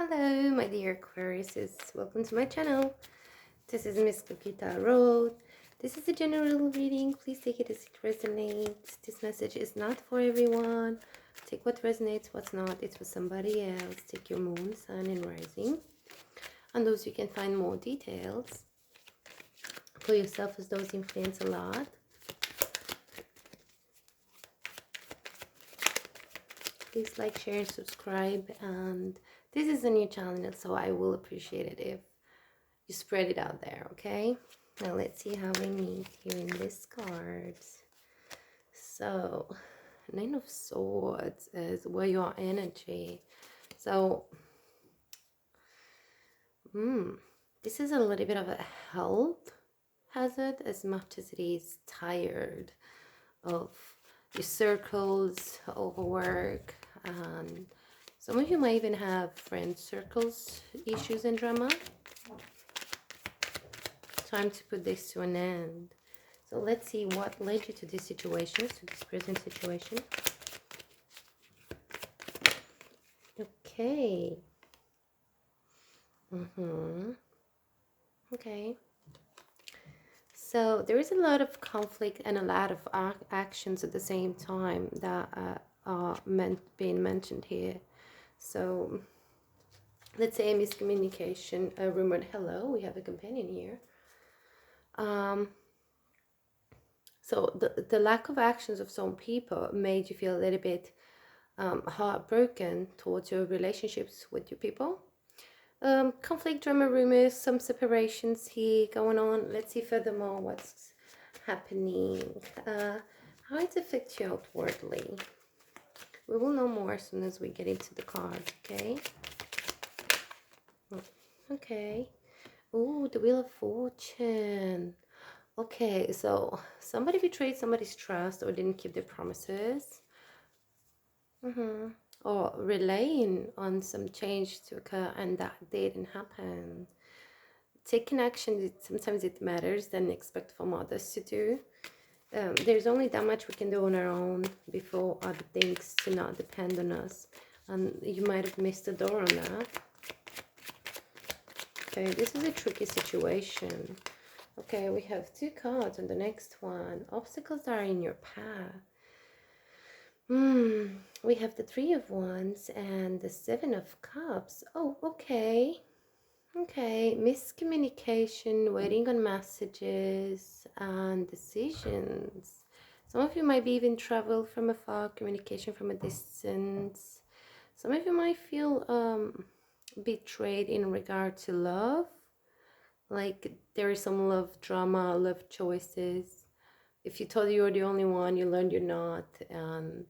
Hello, my dear Aquariuses. Welcome to my channel. This is Miss Lupita Road. This is a general reading. Please take it as it resonates. This message is not for everyone. Take what resonates, what's not. It's for somebody else. Take your moon, sun, and rising. On those you can find more details for yourself, as those influence a lot. Please like, share, and subscribe. And this is a new channel, so I will appreciate it if you spread it out there, okay? Now let's see how we meet here in this cards. So, Nine of Swords is where your energy. So, this is a little bit of a health hazard as much as it is tired of your circles, overwork, and some of you might even have friend circles issues and drama. Time to put this to an end. So let's see what led you to this situation, to this present situation. Okay. Okay. So there is a lot of conflict and a lot of actions at the same time that are being mentioned here. So let's say a miscommunication, a rumored hello. We have a companion here. So the lack of actions of some people made you feel a little bit heartbroken towards your relationships with your people. Conflict, drama, rumors, some separations here going on. Let's see furthermore what's happening. How it affects you outwardly. We will know more as soon as we get into the cards, okay? Okay. Oh, the Wheel of Fortune. Okay, so somebody betrayed somebody's trust or didn't keep their promises. Or relying on some change to occur and that didn't happen. Taking action, sometimes it matters than expect from others to do. There's only that much we can do on our own before other things to not depend on us. And you might have missed the door on that. Okay, this is a tricky situation. Okay, we have two cards on the next one. Obstacles are in your path. We have the Three of Wands and the Seven of Cups. Oh, okay. Okay, miscommunication, waiting on messages and decisions. Some of you might be even travel from afar, communication from a distance. Some of you might feel betrayed in regard to love. Like there is some love drama, love choices. If you thought you were the only one, you learned you're not. And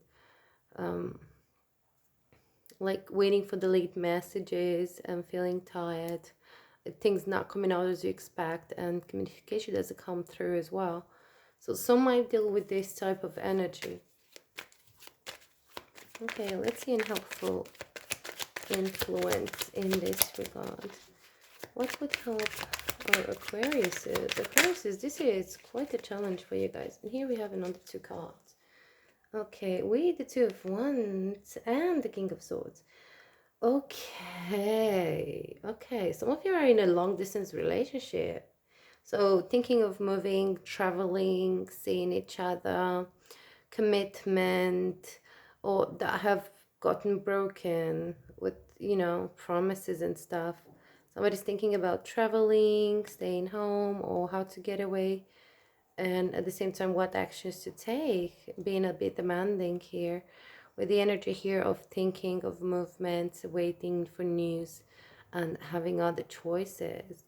like waiting for the late messages and feeling tired, things not coming out as you expect, and communication doesn't come through as well. So some might deal with this type of energy. Okay, let's see an helpful influence in this regard. What would help our Aquariuses? Aquariuses, this is quite a challenge for you guys. And here we have another two cards. Okay, we the Two of Wands and the King of Swords. Okay, some of you are in a long distance relationship. So thinking of moving, traveling, seeing each other, commitment, or that have gotten broken with, promises and stuff. Somebody's thinking about traveling, staying home, or how to get away. And at the same time, what actions to take, being a bit demanding here with the energy here of thinking of movements, waiting for news, and having other choices.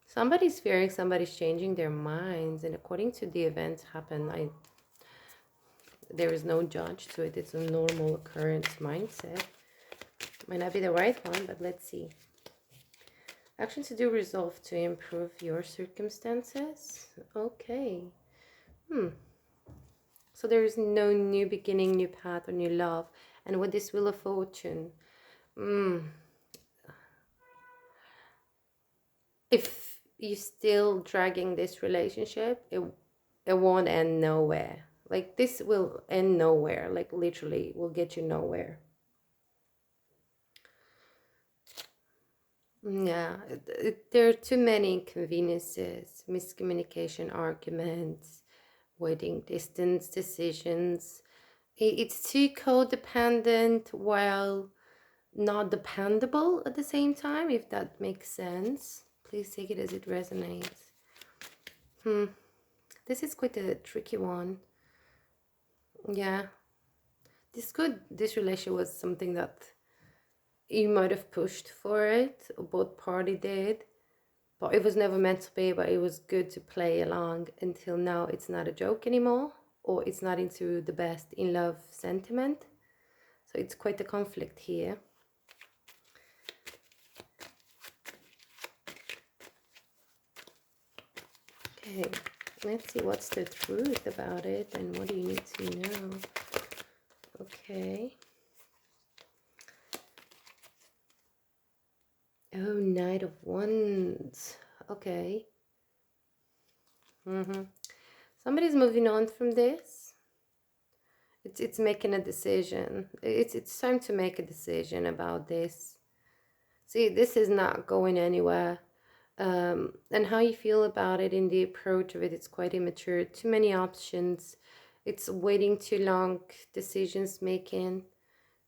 Somebody's fearing somebody's changing their minds, and according to the events happen, there is no judge to it. It's a normal occurrence mindset. Might not be the right one, but let's see. Action to do, resolve to improve your circumstances. Okay. So there is no new beginning, new path, or new love. And with this Wheel of Fortune, if you're still dragging this relationship, it won't end nowhere. Like this will end nowhere. Like literally will get you nowhere. Yeah, there are too many inconveniences, miscommunication, arguments, waiting distance, decisions. It's too codependent while not dependable at the same time, if that makes sense. Please take it as it resonates. This is quite a tricky one. Yeah, this relation was something that you might have pushed for it, or both party did, but it was never meant to be, but it was good to play along until now it's not a joke anymore, or it's not into the best in love sentiment. So it's quite a conflict here. Okay, let's see what's the truth about it and what do you need to know. Okay. Oh, Knight of Wands. Okay. Somebody's moving on from this. It's making a decision. It's time to make a decision about this. See, this is not going anywhere. And how you feel about it in the approach of it, it's quite immature. Too many options. It's waiting too long. Decisions making.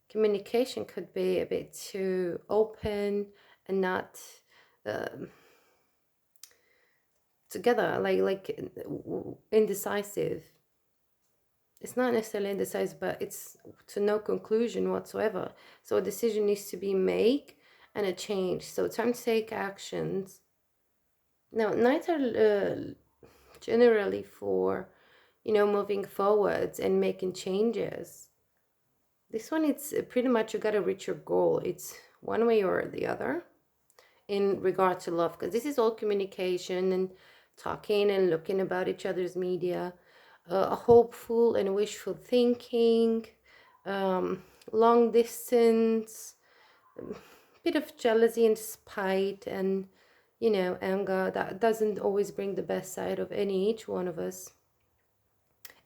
Communication could be a bit too open and not together, like indecisive. It's not necessarily indecisive, but it's to no conclusion whatsoever. So a decision needs to be made and a change. So time to take actions. Now, nights are generally for, moving forwards and making changes. This one, it's pretty much you got to reach your goal. It's one way or the other in regard to love, because this is all communication and talking and looking about each other's media, hopeful and wishful thinking, long distance, bit of jealousy and spite and anger that doesn't always bring the best side of each one of us.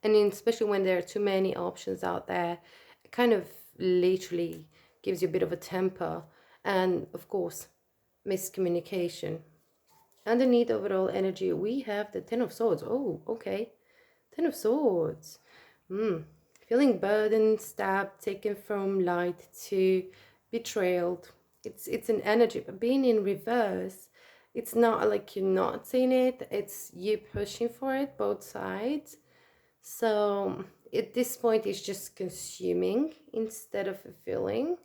And especially when there are too many options out there, it kind of literally gives you a bit of a temper. And of course, miscommunication. Underneath overall energy, we have the Ten of Swords. Oh, okay. Ten of Swords. Feeling burdened, stabbed, taken from light to betrayed. It's an energy, but being in reverse, it's not like you're not seeing it. It's you pushing for it, both sides. So at this point, it's just consuming instead of fulfilling.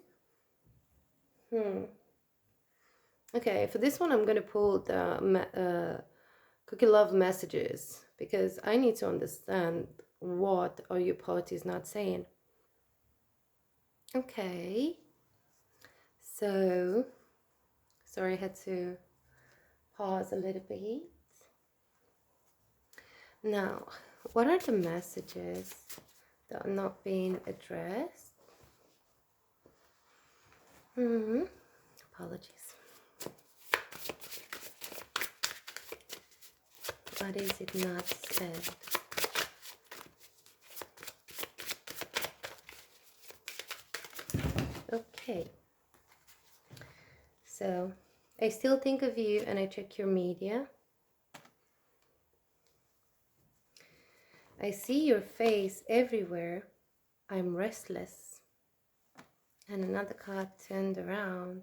Okay, for this one, I'm going to pull the cookie love messages because I need to understand what are your parties not saying. Okay, so sorry, I had to pause a little bit. Now, what are the messages that are not being addressed? Apologies. What is it not said? Okay. So, I still think of you and I check your media. I see your face everywhere. I'm restless. And another card turned around.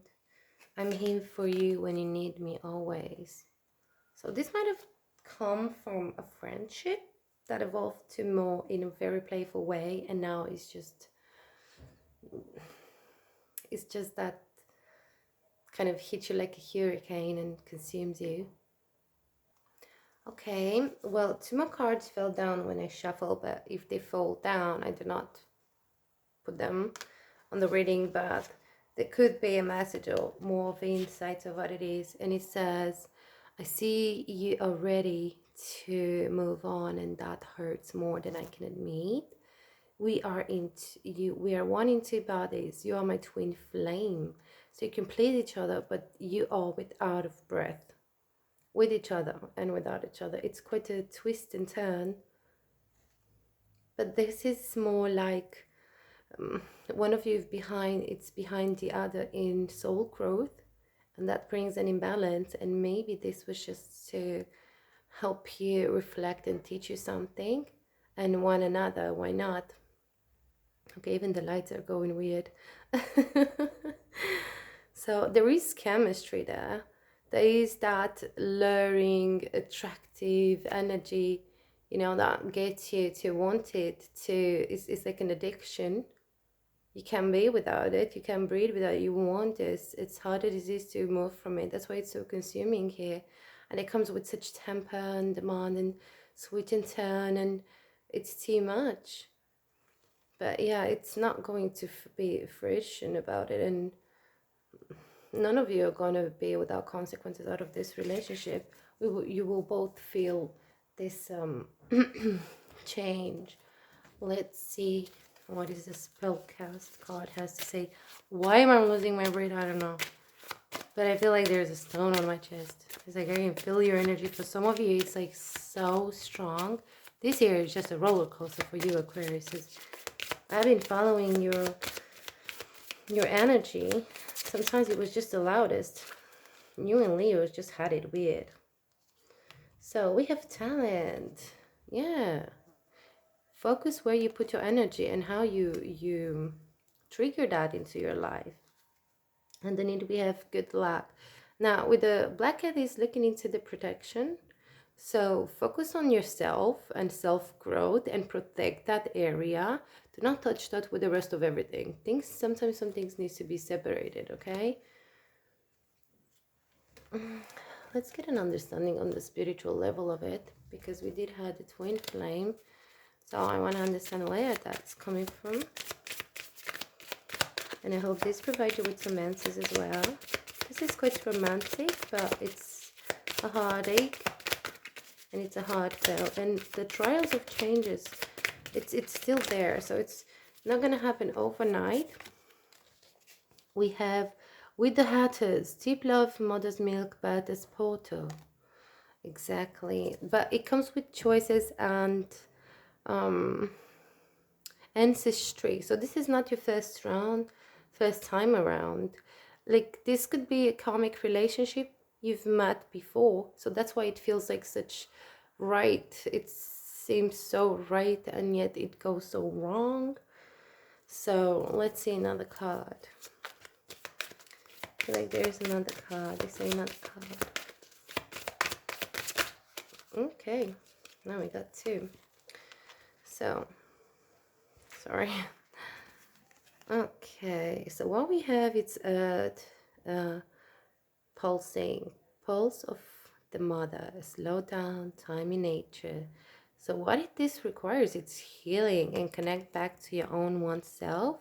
I'm here for you when you need me always. So this might have come from a friendship that evolved to more in a very playful way, and now it's just that kind of hits you like a hurricane and consumes you. Okay, well, 2 more cards fell down when I shuffle, but if they fall down, I do not put them on the reading, but there could be a message or more of insights of what it is. And it says, I see you are ready to move on, and that hurts more than I can admit. We are one in two bodies. You are my twin flame. So you complete each other, but you are without of breath. With each other and without each other. It's quite a twist and turn. But this is more like one of you it's behind the other in soul growth, And that brings an imbalance. And maybe this was just to help you reflect and teach you something, and one another. Why not? Okay, even the lights are going weird. So there is chemistry there. There is that luring, attractive energy, that gets you to want it. It's like an addiction. You can't be without it. You can't breathe without it. You want this. It's harder it is to move from it. That's why it's so consuming here. And it comes with such temper and demand and switch and turn, and it's too much. But yeah, it's not going to be fruition about it, and none of you are going to be without consequences out of this relationship. You will both feel this change. Let's see what is the spellcast card has to say. Why am I losing my breath? I don't know. But I feel like there's a stone on my chest. It's like I can feel your energy. For some of you, it's like so strong. This here is just a roller coaster for you, Aquarius. I've been following your energy. Sometimes it was just the loudest. You and Leo just had it weird. So we have talent. Yeah. Focus where you put your energy and how you trigger that into your life. And then we have good luck. Now, with the Black Cat is looking into the protection. So focus on yourself and self-growth and protect that area. Do not touch that with the rest of everything. Sometimes some things need to be separated, okay? Let's get an understanding on the spiritual level of it, because we did have the twin flame. So I want to understand where that's coming from. And I hope this provides you with some answers as well. This is quite romantic, but it's a heartache. And it's a heartfelt. And the trials of changes, it's still there. So it's not going to happen overnight. We have, with the Hatters, Deep Love, Mother's Milk, Bertha's Portal. Exactly. But it comes with choices and ancestry. So this is not your first time around. Like, this could be a karmic relationship you've met before. So that's why it feels like such right. It seems so right, and yet it goes so wrong. So let's see another card. I feel like there's another card. Is there another card? Okay. Now we got two. So, sorry. Okay, so what we have, it's pulsing, pulse of the mother, slow down, time in nature. So what this requires, it's healing and connect back to your own oneself.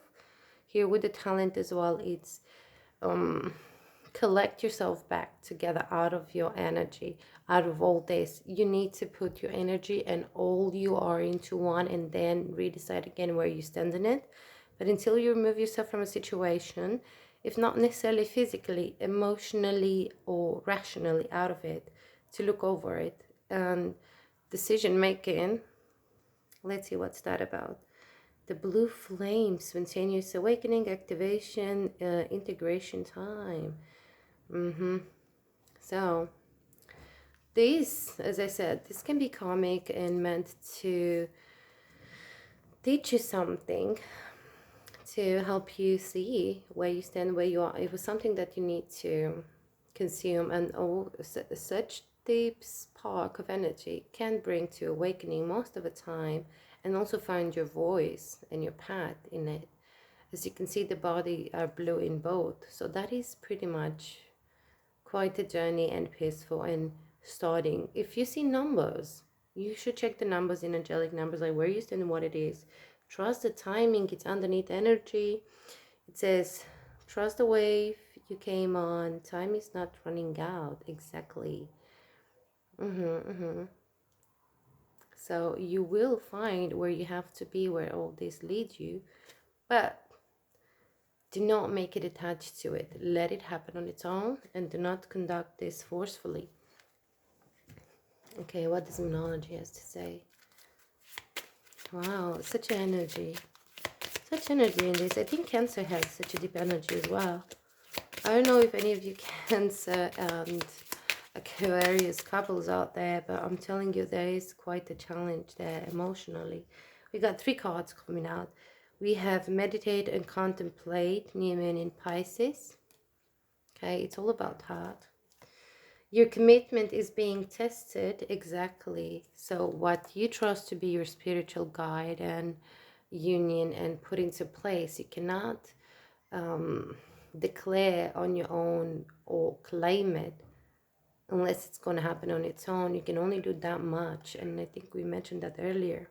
Here with the talent as well, it's collect yourself back together out of your energy, out of all this. You need to put your energy and all you are into one, and then redecide again where you stand in it. But until you remove yourself from a situation, if not necessarily physically, emotionally or rationally out of it, to look over it. And decision making, let's see what's that about. The blue flame, spontaneous awakening, activation, integration time. So this, as I said, this can be karmic and meant to teach you something, to help you see where you stand, where you are. It was something that you need to consume, and such deep spark of energy can bring to awakening most of the time, and also find your voice and your path in it. As you can see, the body are blue in both, so that is pretty much quite a journey and peaceful and starting. If you see numbers, you should check the numbers in angelic numbers, like where you stand and what it is. Trust the timing. It's underneath energy. It says, trust the wave you came on. Time is not running out. Exactly. So you will find where you have to be, where all this leads you. But do not make it attached to it. Let it happen on its own, and do not conduct this forcefully. Okay, what does Monology has to say? Wow, such energy. Such energy in this. I think Cancer has such a deep energy as well. I don't know if any of you Cancer and Aquarius couples out there, but I'm telling you, there is quite a challenge there emotionally. We got 3 cards coming out. We have meditate and contemplate, new moon in Pisces. Okay, it's all about heart. Your commitment is being tested, exactly. So what you trust to be your spiritual guide and union and put into place, you cannot declare on your own or claim it unless it's going to happen on its own. You can only do that much, and I think we mentioned that earlier.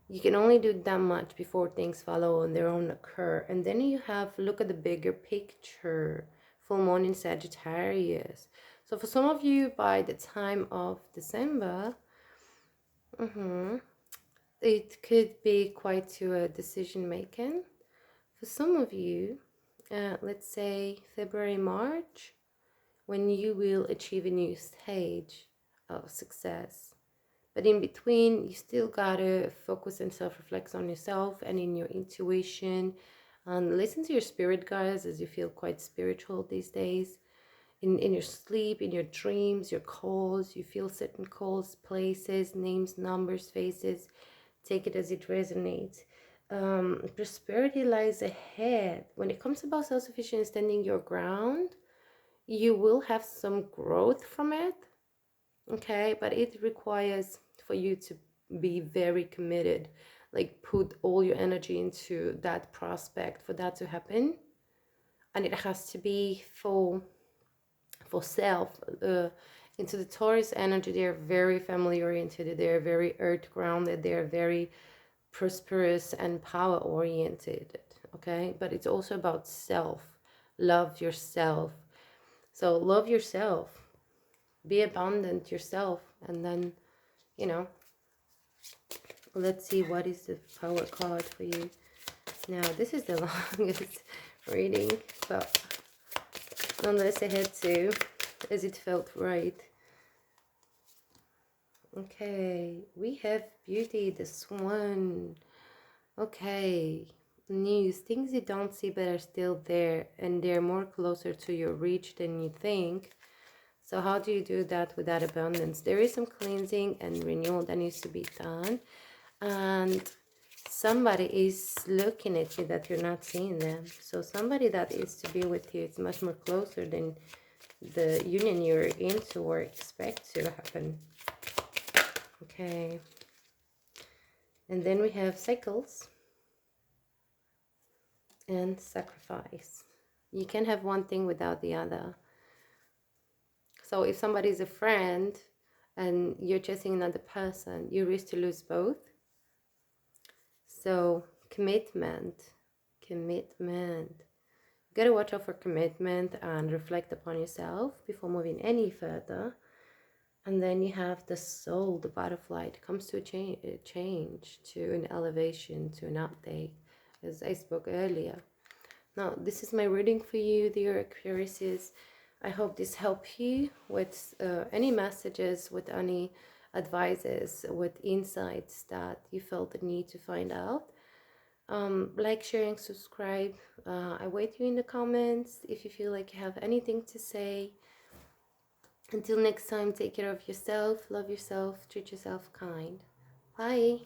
You can only do that much before things follow on their own occur. And then you have, look at the bigger picture. Full moon in Sagittarius. So for some of you, by the time of December, it could be quite to a decision making. For some of you, let's say February, March, when you will achieve a new stage of success. But in between, you still gotta focus and self-reflect on yourself and in your intuition. And listen to your spirit guides, as you feel quite spiritual these days. In your sleep, in your dreams, your calls, you feel certain calls, places, names, numbers, faces. Take it as it resonates. Prosperity lies ahead. When it comes about self-sufficient, standing your ground, you will have some growth from it, okay, but it requires for you to be very committed, like put all your energy into that prospect for that to happen. And it has to be for self. Into the Taurus energy, they're very family oriented, they're very earth grounded, they're very prosperous and power oriented, okay, but it's also about self. Love yourself. So love yourself, be abundant yourself, and then, you know, let's see what is the power card for you. Now, this is the longest reading, but nonetheless I had to, as it felt right. Okay, we have Beauty, the Swan. Okay, news, things you don't see but are still there, and they're more closer to your reach than you think. So how do you do that with that abundance? There is some cleansing and renewal that needs to be done. And somebody is looking at you that you're not seeing them. So somebody that is to be with you is much more closer than the union you're into or expect to happen. Okay. And then we have cycles and sacrifice. You can't have one thing without the other. So if somebody is a friend and you're chasing another person, you risk to lose both. So commitment. You gotta watch out for commitment and reflect upon yourself before moving any further. And then you have the soul, the butterfly. It comes to a change, to an elevation, to an update, as I spoke earlier. Now, this is my reading for you, dear Aquarius. I hope this helped you with any messages, with any advices, with insights that you felt the need to find out. Like, sharing, subscribe. I wait you in the comments if you feel like you have anything to say. Until next time, take care of yourself, love yourself, treat yourself kind. Bye.